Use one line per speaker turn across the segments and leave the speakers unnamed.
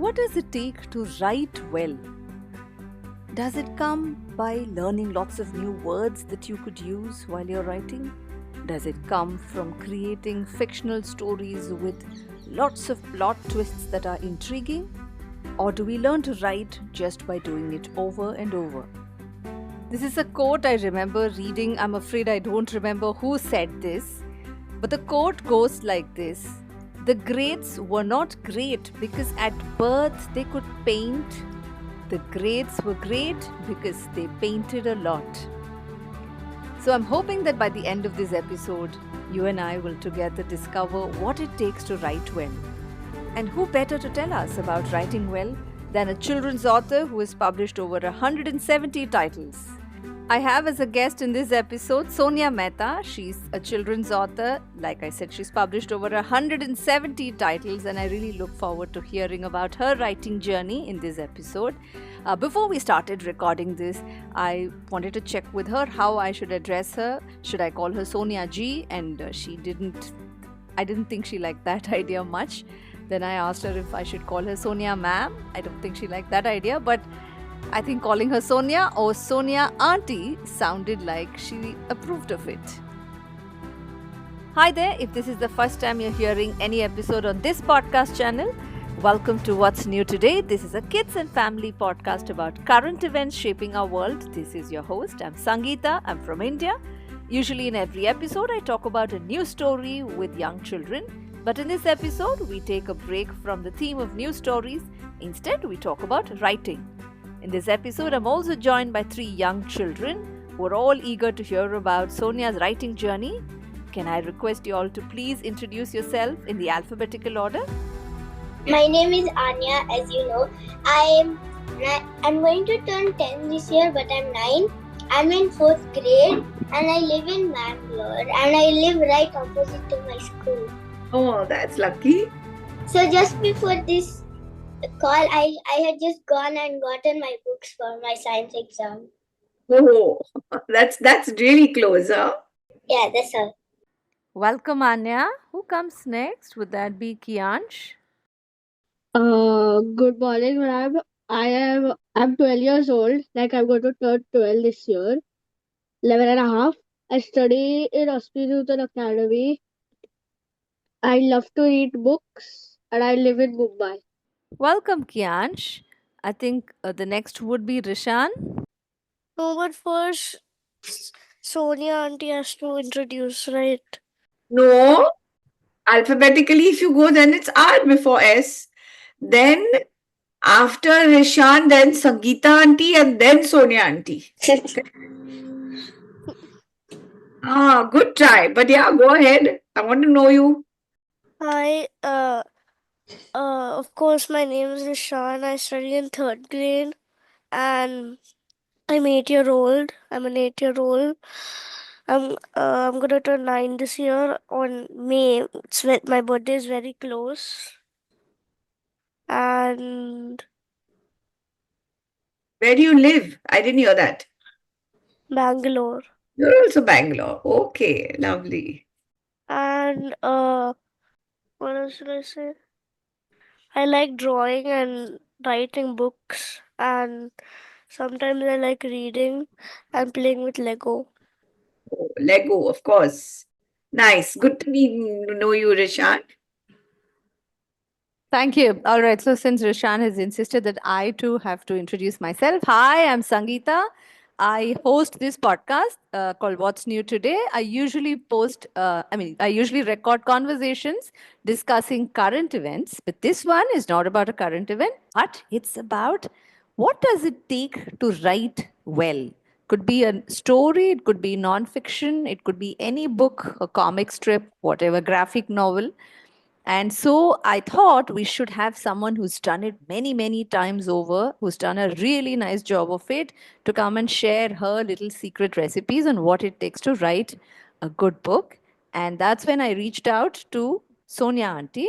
What does it take to write well? Does it come by learning lots of new words that you could use while you're writing? Does it come from creating fictional stories with lots of plot twists that are intriguing? Or do we learn to write just by doing it over and over? This is a quote I remember reading. I'm afraid I don't remember who said this, but the quote goes like this: the greats were not great because at birth they could paint. The greats were great because they painted a lot. So I'm hoping that by the end of this episode, you and I will together discover what it takes to write well. And who better to tell us about writing well than a children's author who has published over 170 titles? I have as a guest in this episode Sonia Mehta. She's a children's author. Like I said, she's published over 170 titles, and I really look forward to hearing about her writing journey in this episode. Before we started recording this, I wanted to check with her how I should address her. Should I call her Sonia G? And I didn't think she liked that idea much. Then I asked her if I should call her Sonia Ma'am. I don't think she liked that idea, but I think calling her Sonia or Sonia Auntie sounded like she approved of it. Hi there, if this is the first time you're hearing any episode on this podcast channel, welcome to What's New Today. This is a kids and family podcast about current events shaping our world. This is your host. I'm Sangeeta. I'm from India. Usually in every episode, I talk about a new story with young children. But in this episode, we take a break from the theme of news stories. Instead, we talk about writing. In this episode, I'm also joined by 3 young children who are all eager to hear about Sonia's writing journey. Can I request you all to please introduce yourself in the alphabetical order?
My name is Anya. As you know, I'm going to turn 10 this year, but I'm 9. I'm in 4th grade and I live in Bangalore, and I live right opposite to my school.
Oh, that's lucky.
So just before this call, I had just gone and gotten my books for my science exam.
Oh, that's really close, huh?
Yeah, that's all.
Welcome, Anya. Who comes next? Would that be Kiansh?
Good morning, ma'am. I'm 12 years old. Like I'm going to turn 12 this year. 11 and a half. I study in Hospital Academy. I love to read books and I live in Mumbai.
Welcome, Kiansh. I think the next would be Rishan.
No, but first, Sonia Auntie has to introduce, right?
No, alphabetically, if you go, then it's R before S. Then after Rishan, then Sangeeta auntie, and then Sonia auntie. Good try. But yeah, go ahead. I want to know you.
Hi, of course, my name is Rishan. I study in 3rd grade, and I'm 8-year-old. I'm an 8-year-old. I'm gonna turn 9 this year on May. My birthday is very close, and
Where do you live? I didn't hear that.
Bangalore.
You're also Bangalore. Okay, lovely.
And what else should I say? I like drawing and writing books, and sometimes I like reading and playing with Lego.
Oh, Lego, of course. Nice. Good to know you, Rishan.
Thank you. All right. So, since Rishan has insisted that I too have to introduce myself, hi, I'm Sangeeta. I host this podcast called What's New Today. I usually record conversations discussing current events, but this one is not about a current event, but it's about what does it take to write well. Could be a story, it could be non-fiction, it could be any book, a comic strip, whatever, graphic novel. And so I thought we should have someone who's done it many, many times over, who's done a really nice job of it, to come and share her little secret recipes on what it takes to write a good book. And that's when I reached out to Sonia Auntie,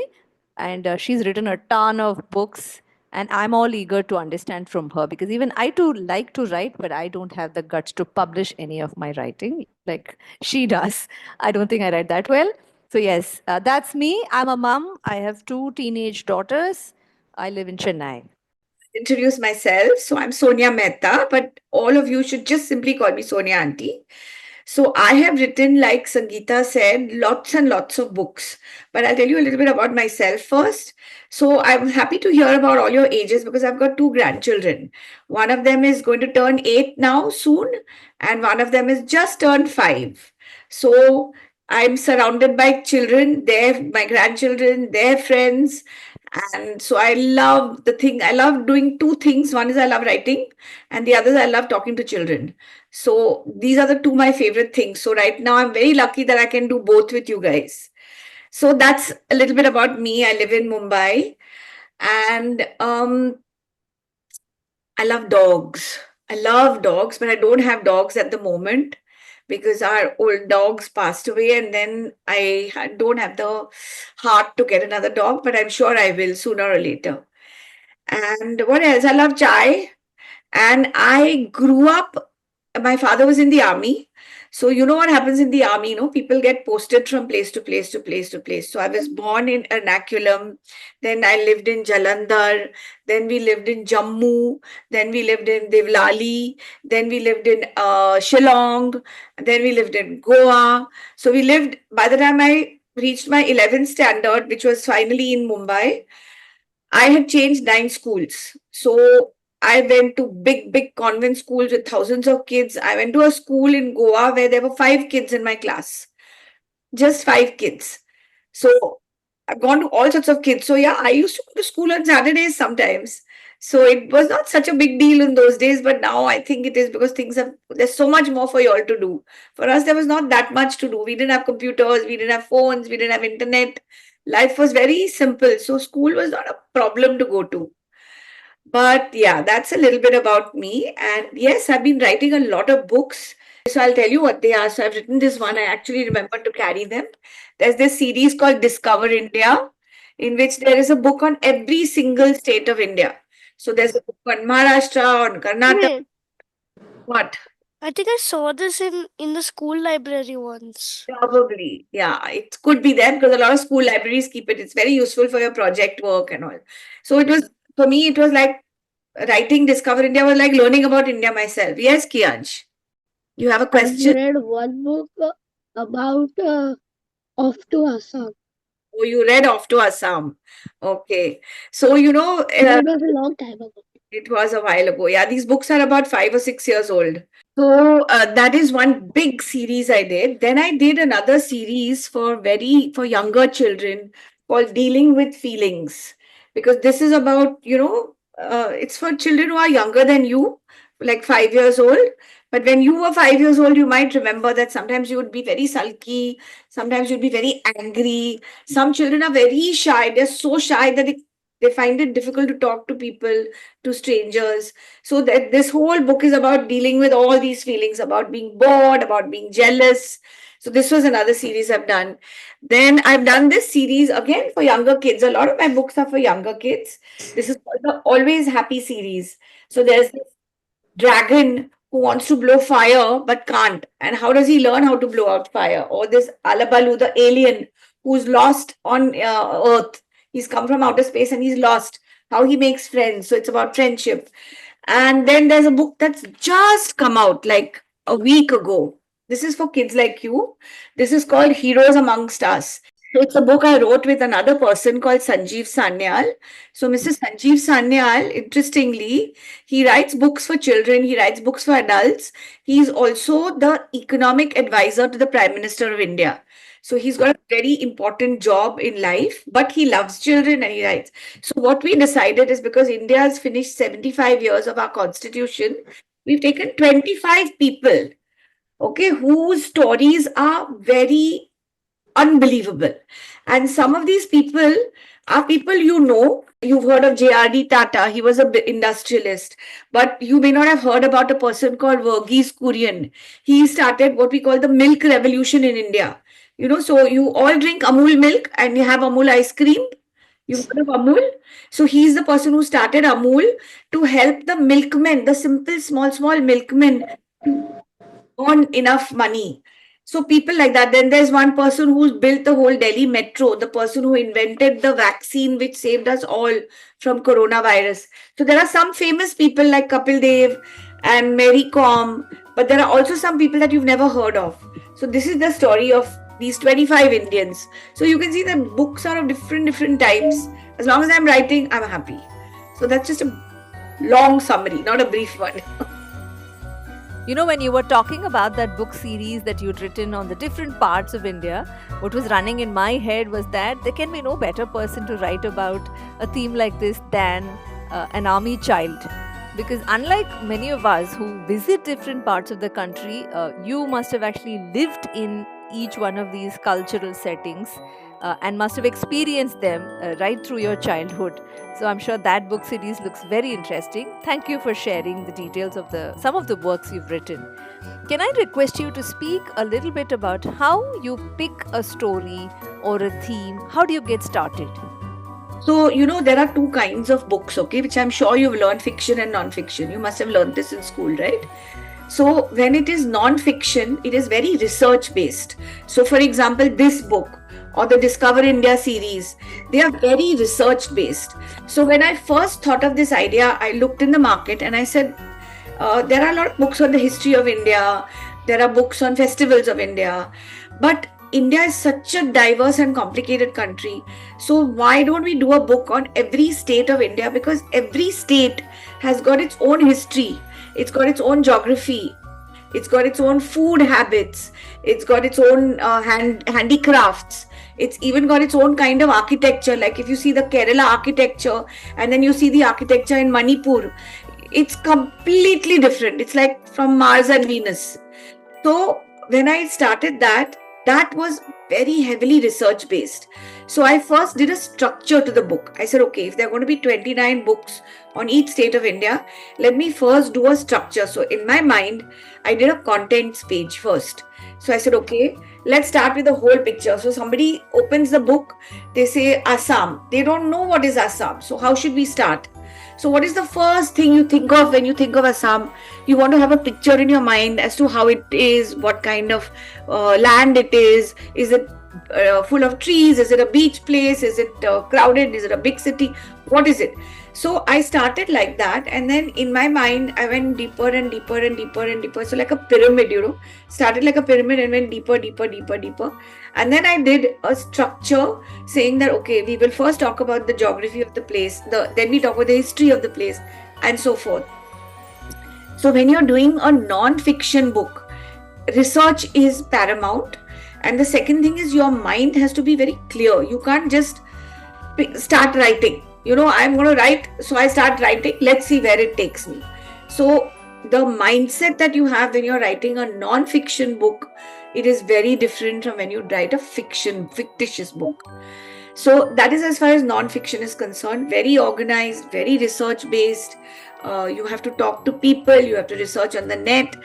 and she's written a ton of books. And I'm all eager to understand from her, because even I too like to write, but I don't have the guts to publish any of my writing like she does. I don't think I write that well. So yes, that's me. I'm a mom. I have 2 teenage daughters. I live in Chennai.
Introduce myself. So I'm Sonia Mehta, but all of you should just simply call me Sonia Auntie. So I have written, like Sangeeta said, lots and lots of books. But I'll tell you a little bit about myself first. So I'm happy to hear about all your ages because I've got two grandchildren. One of them is going to turn 8 now soon, and one of them is just turned 5. So I'm surrounded by children, my grandchildren, their friends. And so I love doing two things. One is I love writing, and the other is I love talking to children. So these are the two my favorite things. So right now I'm very lucky that I can do both with you guys. So that's a little bit about me. I live in Mumbai, and I love dogs. I love dogs, but I don't have dogs at the moment because our old dogs passed away, and then don't have the heart to get another dog, but I'm sure I will sooner or later. And what else? I love chai. And I grew up, my father was in the army. So you know what happens in the army, people get posted from place to place to place to place. So I was born in Ernakulam, then I lived in Jalandhar, then we lived in Jammu, then we lived in Devlali, then we lived in Shillong, then we lived in Goa. So by the time I reached my 11th standard, which was finally in Mumbai, I had changed 9 schools. So I went to big, big convent schools with thousands of kids. I went to a school in Goa where there were 5 kids in my class, just 5 kids. So I've gone to all sorts of kids. So yeah, I used to go to school on Saturdays sometimes. So it was not such a big deal in those days, but now I think it is because there's so much more for you all to do. For us, there was not that much to do. We didn't have computers, we didn't have phones, we didn't have internet. Life was very simple. So school was not a problem to go to. But yeah, that's a little bit about me. And yes, I've been writing a lot of books. So I'll tell you what they are. So I've written this one. I actually remember to carry them. There's this series called Discover India, in which there is a book on every single state of India. So there's a book on Maharashtra, on Karnataka.
Wait,
What?
I think I saw this in the school library once.
Probably. Yeah, it could be there because a lot of school libraries keep it. It's very useful for your project work and all. So for me, it was like writing Discover India was like learning about India myself. Yes, Kianj. You have a
I've
question?
read one book about Off to Assam.
Oh, you read Off to Assam. Okay. So,
But it was a long time ago.
it was a while ago. Yeah, these books are about 5 or 6 years old. So that is one big series I did. Then I did another series for younger children called Dealing with Feelings, because this is about, it's for children who are younger than you, like 5 years old. But when you were 5 years old, you might remember that sometimes you would be very sulky, sometimes you'd be very angry. Some children are very shy. They're so shy that they find it difficult to talk to people, to strangers. So that this whole book is about dealing with all these feelings, about being bored, about being jealous. So this was another series I've done. Then I've done this series again for younger kids. A lot of my books are for younger kids. This is called the Always Happy series. So there's this dragon who wants to blow fire but can't. And how does he learn how to blow out fire? Or this Alabalu, the alien who's lost on Earth. He's come from outer space and he's lost. How he makes friends. So it's about friendship. And then there's a book that's just come out like a week ago. This is for kids like you. This is called Heroes Amongst Us. So it's a book I wrote with another person called Sanjeev Sanyal. So Mr. Sanjeev Sanyal, interestingly, he writes books for children, he writes books for adults. He's also the economic advisor to the Prime Minister of India. So he's got a very important job in life, but he loves children and he writes. So what we decided is, because India has finished 75 years of our constitution, we've taken 25 people, okay, whose stories are very unbelievable. And some of these people are people you've heard of J.R.D. Tata. He was an industrialist, but you may not have heard about a person called Verghese Kurian. He started what we call the milk revolution in India. So you all drink Amul milk and you have Amul ice cream. You've heard of Amul? So he's the person who started Amul to help the milkmen, the simple, small milkmen, to earn enough money. So people like that. Then there's one person who's built the whole Delhi metro, the person who invented the vaccine which saved us all from coronavirus. So there are some famous people like Kapil Dev and Mary Kom, but there are also some people that you've never heard of. So this is the story of these 25 Indians. So you can see that books are of different types. As long as I'm writing, I'm happy. So that's just a long summary, not a brief one.
You know, when you were talking about that book series that you'd written on the different parts of India, what was running in my head was that there can be no better person to write about a theme like this than an army child. Because unlike many of us who visit different parts of the country, you must have actually lived in each one of these cultural settings and must have experienced them right through your childhood. So I'm sure that book series looks very interesting. Thank you for sharing the details of some of the works you've written. Can I request you to speak a little bit about how you pick a story or a theme? How do you get started?
So, there are two kinds of books, okay, which I'm sure you've learned, fiction and non-fiction. You must have learned this in school, right? So when it is non-fiction, it is very research-based. So for example, this book or the Discover India series, they are very research-based. So when I first thought of this idea, I looked in the market and I said, there are a lot of books on the history of India. There are books on festivals of India. But India is such a diverse and complicated country. So why don't we do a book on every state of India? Because every state has got its own history. It's got its own geography. It's got its own food habits. It's got its own handicrafts. It's even got its own kind of architecture. Like if you see the Kerala architecture and then you see the architecture in Manipur, it's completely different. It's like from Mars and Venus. So when I started that was very heavily research based. So I first did a structure to the book. I said, okay, if there are going to be 29 books on each state of India, let me first do a structure. So in my mind, I did a contents page first. So I said, okay, let's start with the whole picture. So somebody opens the book, they say Assam. They don't know what is Assam. So how should we start? So what is the first thing you think of when you think of Assam? You want to have a picture in your mind as to how it is, what kind of land it is. Is it full of trees? Is it a beach place? Is it crowded? Is it a big city? What is it? So I started like that, and then in my mind I went deeper and deeper and deeper and deeper. So like a pyramid, started like a pyramid and went deeper, and then I did a structure saying that okay, we will first talk about the geography of the place, then we talk about the history of the place, and so forth. So when you're doing a non-fiction book, research is paramount, and the second thing is your mind has to be very clear. You can't just start writing. I'm going to write, so I start writing. Let's see where it takes me. So the mindset that you have when you're writing a non-fiction book, it is very different from when you write a fictitious book. So that is as far as non-fiction is concerned. Very organized, very research-based. You have to talk to people. You have to research on the net.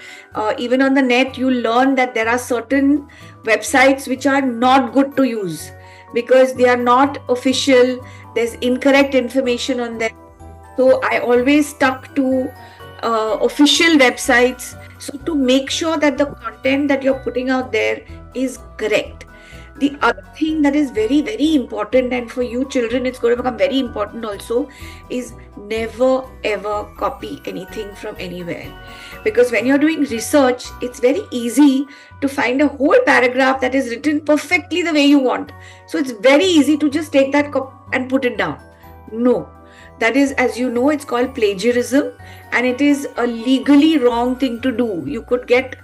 Even on the net, you learn that there are certain websites which are not good to use because they are not official. There's incorrect information on them. So I always stuck to official websites. So to make sure that the content that you're putting out there is correct. The other thing that is very, very important, and for you children, it's going to become very important also, is never ever copy anything from anywhere. Because when you're doing research, it's very easy to find a whole paragraph that is written perfectly the way you want. So it's very easy to just take that and put it down. No, that is, as you know, it's called plagiarism, and it is a legally wrong thing to do. You could get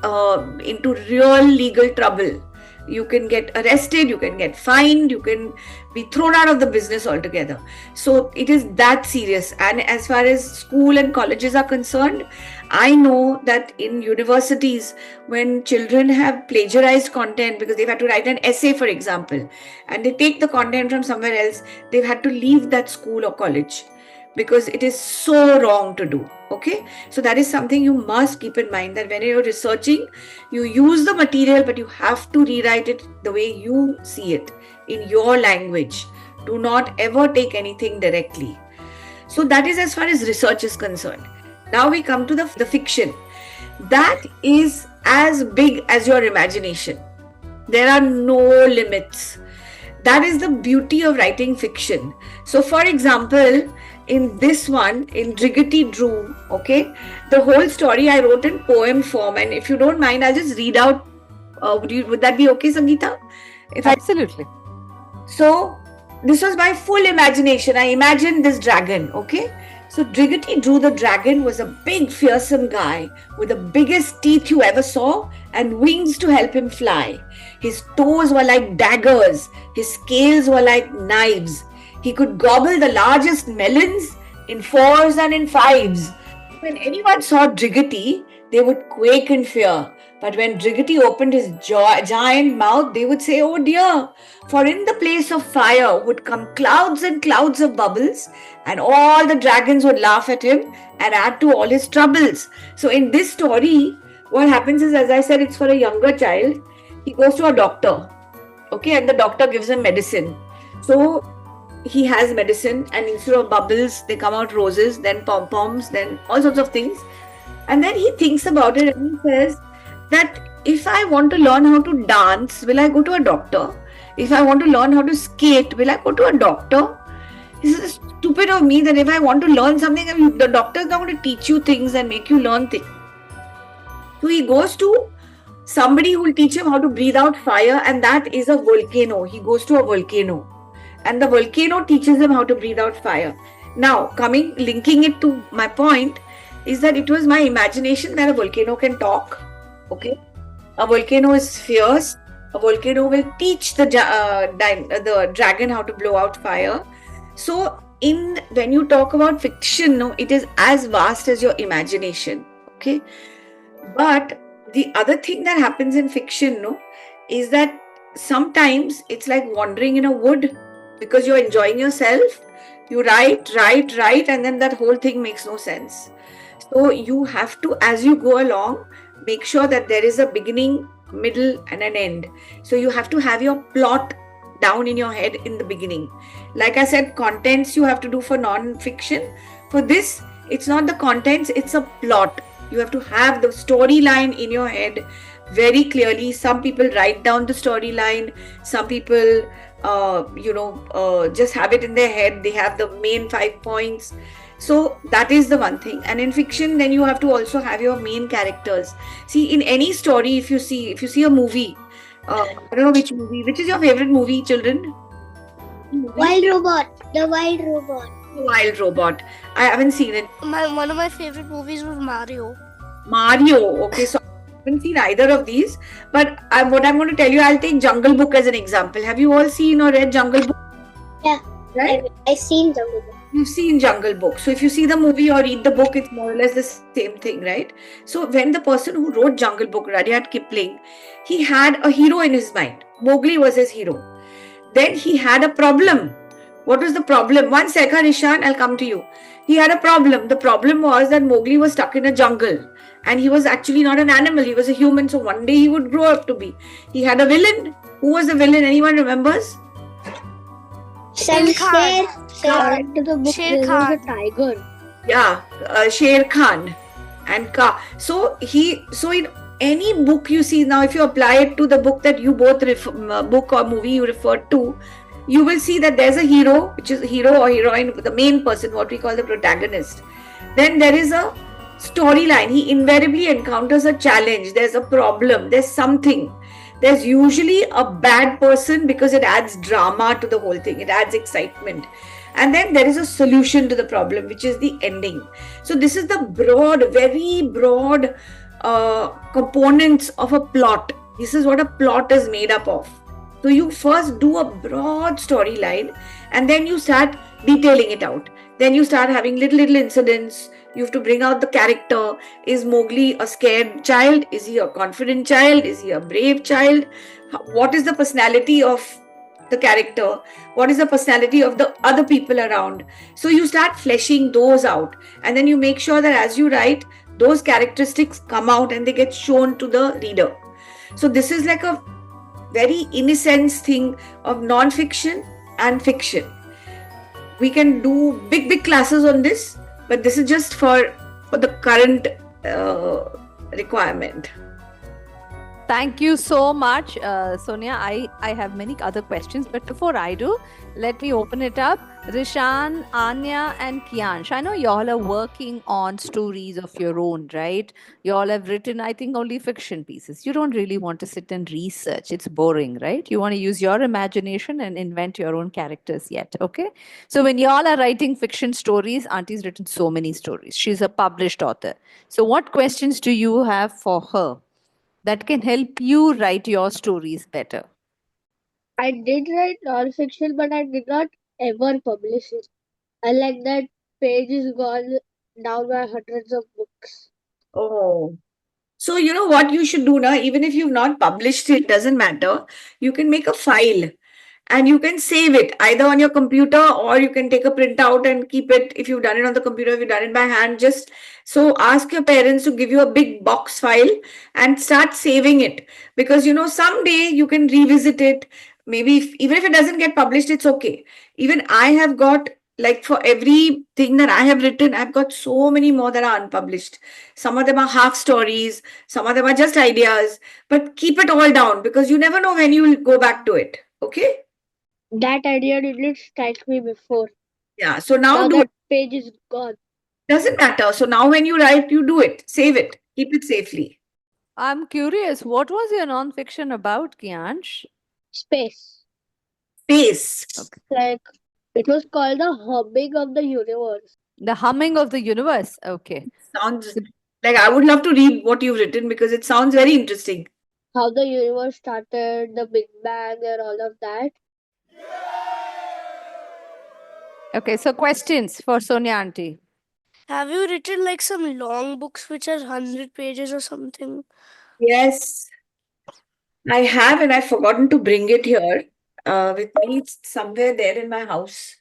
into real legal trouble. You can get arrested, you can get fined, you can be thrown out of the business altogether. So it is that serious. And as far as school and colleges are concerned, I know that in universities, when children have plagiarized content because they've had to write an essay, for example, and they take the content from somewhere else, they've had to leave that school or college because it is so wrong to do. Okay, so that is something you must keep in mind, that when you're researching, you use the material, but you have to rewrite it the way you see it in your language. Do not ever take anything directly. So that is as far as research is concerned. Now we come to the fiction. That is as big as your imagination. There are no limits. That is the beauty of writing fiction. So, for example, in this one, in Driggity Drew, okay, the whole story I wrote in poem form. And if you don't mind, I'll just read out. Would that be okay, Sangeeta?
Absolutely.
So, this was my full imagination. I imagined this dragon, okay? So, Driggity Drew the dragon was a big, fearsome guy with the biggest teeth you ever saw and wings to help him fly. His toes were like daggers, his scales were like knives. He could gobble the largest melons in 4s and in 5s. When anyone saw Driggity, they would quake in fear. But when Driggity opened his giant mouth, they would say, "Oh dear," for in the place of fire would come clouds and clouds of bubbles, and all the dragons would laugh at him and add to all his troubles. So in this story, what happens is, as I said, it's for a younger child. He goes to a doctor, okay, and the doctor gives him medicine. So he has medicine, and instead of bubbles, they come out roses, then pom-poms, then all sorts of things. And then he thinks about it and he says that if I want to learn how to dance, will I go to a doctor? If I want to learn how to skate, will I go to a doctor? This is stupid of me that if I want to learn something, the doctor is not going to teach you things and make you learn things. So he goes to somebody who will teach him how to breathe out fire, and that is a volcano. He goes to a volcano, and the volcano teaches him how to breathe out fire. Now, linking it to my point is that it was my imagination that a volcano can talk. Okay, a volcano is fierce. A volcano will teach the dragon how to blow out fire. So, when you talk about fiction, no, it is as vast as your imagination. Okay, but the other thing that happens in fiction, no, is that sometimes it's like wandering in a wood because you're enjoying yourself. You write, and then that whole thing makes no sense. So you have to, as you go along, make sure that there is a beginning, middle, and an end. So you have to have your plot down in your head in the beginning. Like I said, contents you have to do for non-fiction. For this, it's not the contents, it's a plot. You have to have the storyline in your head very clearly. Some people write down the storyline. Some people, just have it in their head. They have the main 5 points. So that is the one thing. And in fiction, then you have to also have your main characters. See, in any story, if you see a movie, I don't know which movie. Which is your favorite movie, children?
Wild Robot. The Wild Robot.
Wild Robot. I haven't seen it.
One of my favorite movies was Mario.
Mario. Okay, so I haven't seen either of these. But what I'm going to tell you, I'll take Jungle Book as an example. Have you all seen or read Jungle Book?
Yeah.
Right?
I've seen Jungle Book.
You've seen Jungle Book. So if you see the movie or read the book, it's more or less the same thing, right? So when the person who wrote Jungle Book, Rudyard Kipling, he had a hero in his mind. Mowgli was his hero. Then he had a problem. What was the problem? One second, Ishan, I'll come to you. He had a problem. The problem was that Mowgli was stuck in a jungle. And he was actually not an animal. He was a human. So one day he would grow up to be. He had a villain. Who was the villain? Anyone remembers?
Sher Khan.
Into the book,
Sher
there was
Khan.
a tiger.
Yeah, Sher Khan and Ka. So in any book you see now, if you apply it to the book that you both book or movie you referred to, you will see that there's a hero, which is hero or heroine, the main person, what we call the protagonist. Then there is a storyline. He invariably encounters a challenge. There's a problem. There's something. There's usually a bad person because it adds drama to the whole thing. It adds excitement. And then there is a solution to the problem, which is the ending. So this is the very broad components of a plot. This is what a plot is made up of. So you first do a broad storyline and then you start detailing it out. Then you start having little incidents. You have to bring out the character. Is Mowgli a scared child? Is he a confident child? Is he a brave child? What is the personality of the character? What is the personality of the other people around? So you start fleshing those out. And then you make sure that as you write, those characteristics come out and they get shown to the reader. So this is like a very, in a sense, thing of non-fiction and fiction. We can do big classes on this, but this is just for the current requirement.
Thank you so much, Sonia. I have many other questions, but before I do, let me open it up. Rishan, Anya, and Kiansh, I know y'all are working on stories of your own, right? Y'all have written, I think, only fiction pieces. You don't really want to sit and research. It's boring, right? You want to use your imagination and invent your own characters yet, okay? So when y'all are writing fiction stories, Auntie's written so many stories. She's a published author. So what questions do you have for her that can help you write your stories better?
I did write non-fiction, but I did not ever publish it. I like that page is gone down by hundreds of books.
Oh. So you know what you should do now, even if you've not published it, doesn't matter. You can make a file and you can save it either on your computer or you can take a printout and keep it. If you've done it on the computer, if you've done it by hand, just so ask your parents to give you a big box file and start saving it, because you know someday you can revisit it. Maybe even if it doesn't get published, it's okay. Even I have got, like, for everything that I have written, I've got so many more that are unpublished. Some of them are half stories, some of them are just ideas, but keep it all down because you never know when you will go back to it. Okay.
That idea didn't strike me before.
Yeah. So now
Now
do it.
that page is gone.
Doesn't matter. So now when you write, you do it. Save it. Keep it safely.
I'm curious, what was your nonfiction about, Kiansh?
Space.
Space.
Okay.
Like, it was called the humming of the universe.
The humming of the universe. Okay.
Sounds like I would love to read what you've written because it sounds very interesting.
How the universe started, the Big Bang, and all of that.
Okay. So questions for Sonia Auntie.
Have you written like some long books which are 100 pages or something?
Yes, I have, and I've forgotten to bring it here with me. It's somewhere there in my house.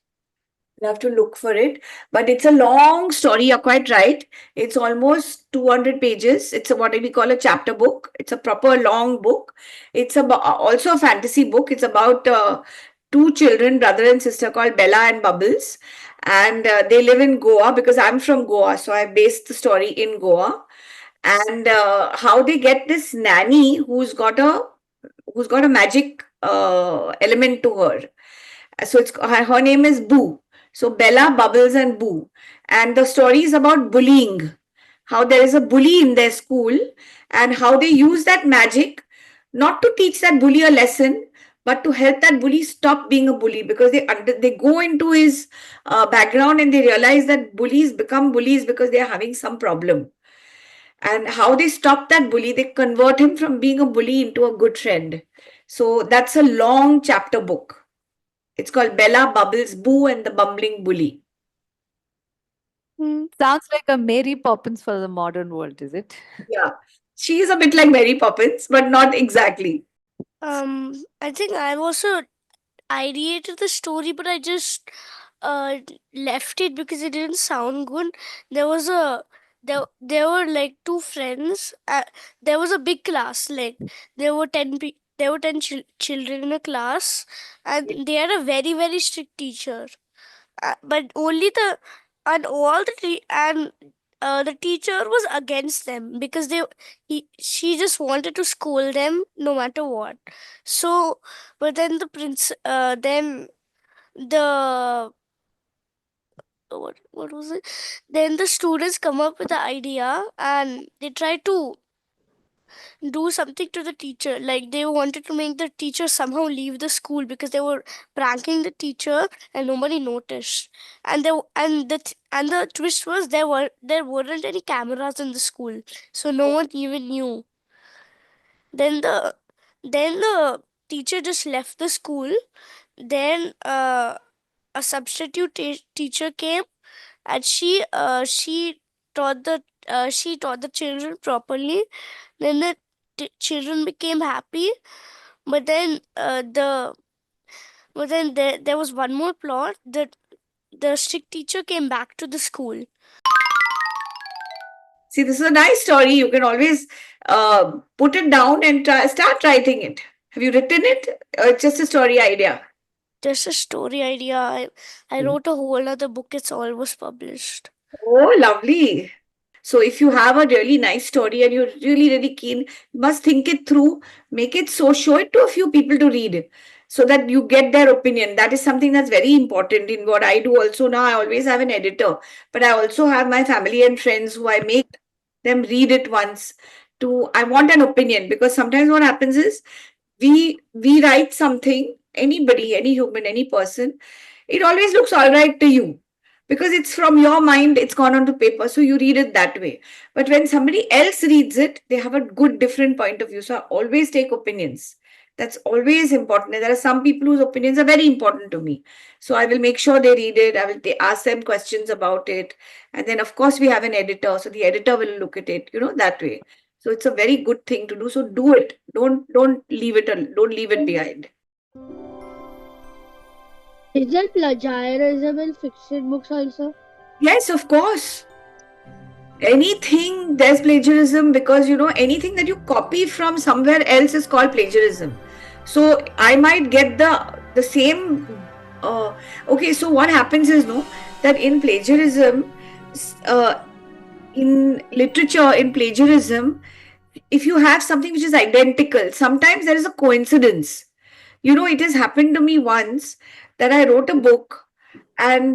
I'll have to look for it. But it's a long story. You're quite right. It's almost 200 pages. It's a, what we call a chapter book. It's a proper long book. It's about also a fantasy book. It's about two children, brother and sister, called Bella and Bubbles. And they live in Goa because I'm from Goa. So I based the story in Goa. And how they get this nanny who's got a magic element to her. So it's her name is Boo. So Bella, Bubbles, and Boo. And the story is about bullying. How there is a bully in their school and how they use that magic not to teach that bully a lesson, but to help that bully stop being a bully, because they go into his background and they realize that bullies become bullies because they are having some problem. And how they stop that bully, they convert him from being a bully into a good friend. So that's a long chapter book. It's called Bella, Bubbles, Boo, and the Bumbling Bully.
Sounds like a Mary Poppins for the modern world, is it?
Yeah. She's a bit like Mary Poppins, but not exactly.
I think I've also ideated the story, but I just left it because it didn't sound good. There was a there were like two friends. There was a big class. Like there were 10 children in a class, and they had a very strict teacher. But only the and all the and the teacher was against them because she just wanted to scold them no matter what. So, but then then the what was it? Then the students come up with the idea and they try to do something to the teacher. Like they wanted to make the teacher somehow leave the school because they were pranking the teacher and nobody noticed. And the twist was there weren't any cameras in the school, so no one even knew. Then the teacher just left the school. Then a substitute teacher came, and she taught the children properly. Then the children became happy, but then there was one more plot that the strict teacher came back to the school.
See, this is a nice story. You can always put it down and start writing it. Have you written it? Or it's just a story idea?
Just a story idea. I wrote a whole other book. It's almost published.
Oh, lovely. So if you have a really nice story and you're really, really keen, you must think it through, make it so, show it to a few people to read it so that you get their opinion. That is something that's very important in what I do. Also, now I always have an editor, but I also have my family and friends who I make them read it once to, I want an opinion, because sometimes what happens is we write something, anybody, any human, any person, it always looks all right to you because it's from your mind, it's gone onto paper, so you read it that way. But when somebody else reads it, they have a good different point of view. So I always take opinions. That's always important. There are some people whose opinions are very important to me, so I will make sure they read it. I will ask them questions about it, and then of course we have an editor, so the editor will look at it, that way. So it's a very good thing to do. So do it. Don't leave it. Don't leave it behind.
Is there plagiarism in fiction books also?
Yes, of course. Anything there's plagiarism, because anything that you copy from somewhere else is called plagiarism. So I might get the same. Okay, so what happens is that in plagiarism, in literature, in plagiarism, if you have something which is identical, sometimes there is a coincidence. It has happened to me once that I wrote a book, and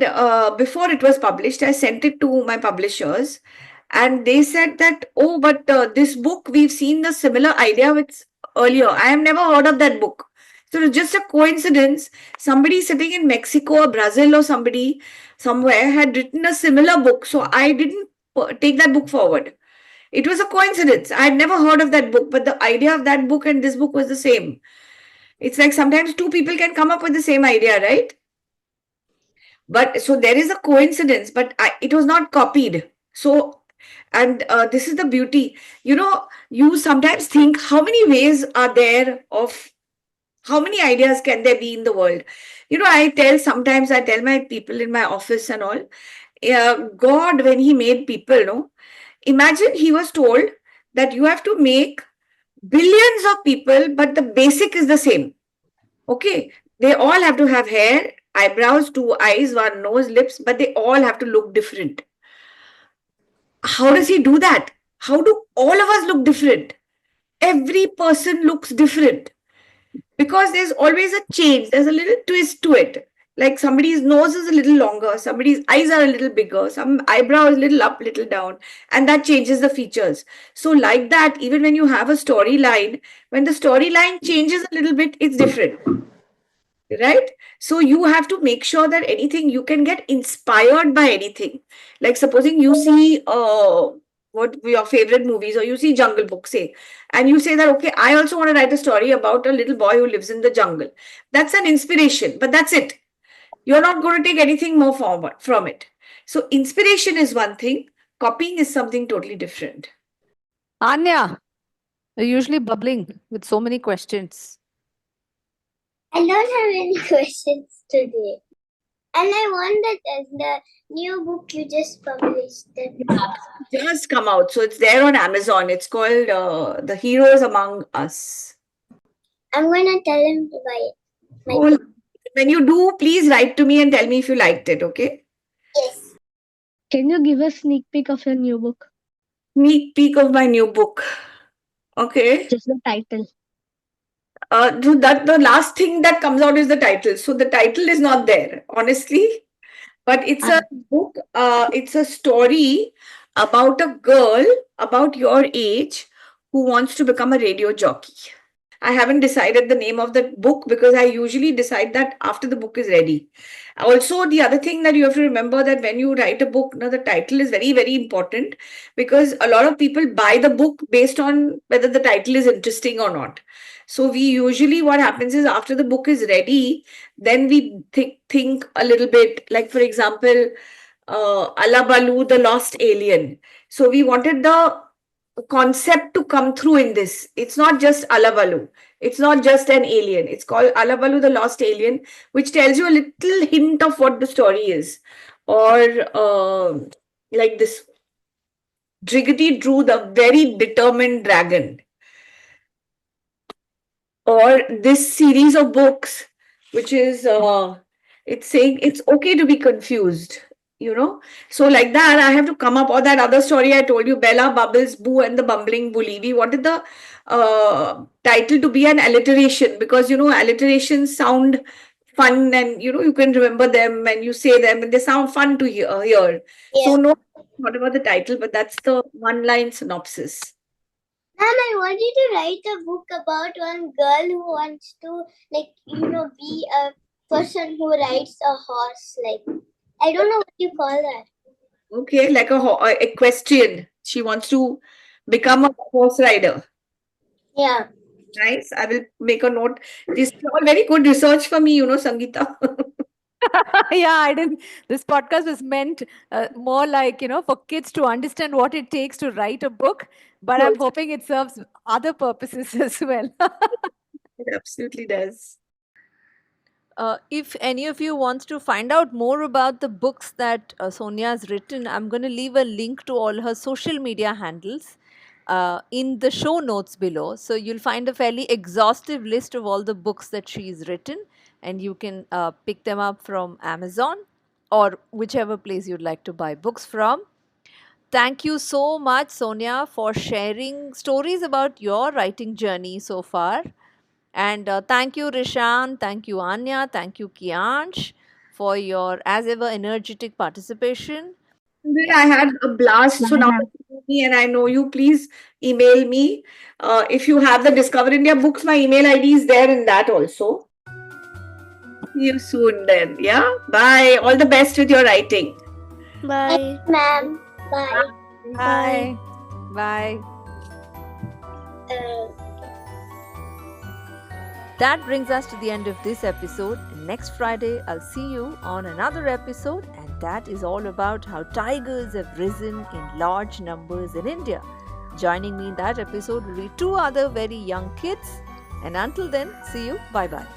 before it was published, I sent it to my publishers, and they said that, oh, but this book, we've seen the similar idea with earlier. I have never heard of that book. So it's just a coincidence. Somebody sitting in Mexico or Brazil or somebody somewhere had written a similar book. So I didn't take that book forward. It was a coincidence. I had never heard of that book, but the idea of that book and this book was the same. It's like sometimes two people can come up with the same idea, right? But so there is a coincidence, but it was not copied. So, and this is the beauty. You sometimes think, how many ways are there of how many ideas can there be in the world? Sometimes I tell my people in my office and all, God, when he made people, imagine he was told that you have to make billions of people, but the basic is the same. Okay, they all have to have hair, eyebrows, two eyes, one nose, lips, but they all have to look different. How does he do that? How do all of us look different? Every person looks different because there's always a change, there's a little twist to it. Like somebody's nose is a little longer, somebody's eyes are a little bigger, some eyebrow is a little up, little down, and that changes the features. So, like that, even when you have a storyline, when the storyline changes a little bit, it's different. Right? So you have to make sure that anything you can get inspired by anything. Like supposing you see what your favorite movies, or you see Jungle Book, say, and you say that, okay, I also want to write a story about a little boy who lives in the jungle. That's an inspiration, but that's it. You're not going to take anything more forward from it. So inspiration is one thing, copying is something totally different.
Anya, you're usually bubbling with so many questions.
I don't have any questions today. And I want that the new book you just published.
Just come out. So it's there on Amazon. It's called The Heroes Among Us.
I'm going to tell him to buy it.
Cool. When you do, please write to me and tell me if you liked it, okay?
Yes.
Can you give a sneak peek of your new book?
Sneak peek of my new book. Okay.
Just the title.
So that the last thing that comes out is the title. So the title is not there, honestly. But it's a book. It's a story about a girl about your age who wants to become a radio jockey. I haven't decided the name of the book because I usually decide that after the book is ready. Also, the other thing that you have to remember, that when you write a book, now the title is very, very important, because a lot of people buy the book based on whether the title is interesting or not. So we usually, what happens is, after the book is ready, then we think a little bit, like for example, Alabalu, the Lost Alien. So we wanted the concept to come through in this. It's not just Alabalu. It's not just an alien. It's called Alabalu, the Lost Alien, which tells you a little hint of what the story is. Or like this, Driggity Drew, the Very Determined Dragon. Or this series of books, which is, it's saying it's okay to be confused. So like that, I have to come up, or that other story I told you, Bella, Bubbles, Boo, and the Bumbling Bully. We wanted the title to be an alliteration, because alliterations sound fun, and you can remember them and you say them and they sound fun to hear. So
Yeah.
no, not about the title, but that's the one line synopsis.
Ma'am, I wanted to write a book about one girl who wants to, be a person who rides a horse. I don't know what you call that.
Okay, like a equestrian. She wants to become a horse rider.
Yeah.
Nice. I will make a note. This is all very good research for me, Sangeeta.
Yeah, I didn't. This podcast was meant more like, for kids to understand what it takes to write a book, but I'm hoping it serves other purposes as well.
It absolutely does.
If any of you wants to find out more about the books that Sonia has written, I'm going to leave a link to all her social media handles in the show notes below. So you'll find a fairly exhaustive list of all the books that she's written, and you can pick them up from Amazon or whichever place you'd like to buy books from. Thank you so much, Sonia, for sharing stories about your writing journey so far. And thank you, Rishan. Thank you, Anya. Thank you, Kiansh, for your, as ever, energetic participation.
I had a blast. So now that you know me and I know you, please email me. If you have the Discover India books, my email ID is there in that also. See you soon then. Yeah. Bye. All the best with your writing.
Bye.
Ma'am. Bye.
Bye. Bye.
Uh,
That brings us to the end of this episode. Next Friday, I'll see you on another episode, and that is all about how tigers have risen in large numbers in India. Joining me in that episode will be two other very young kids. And until then, see you. Bye bye.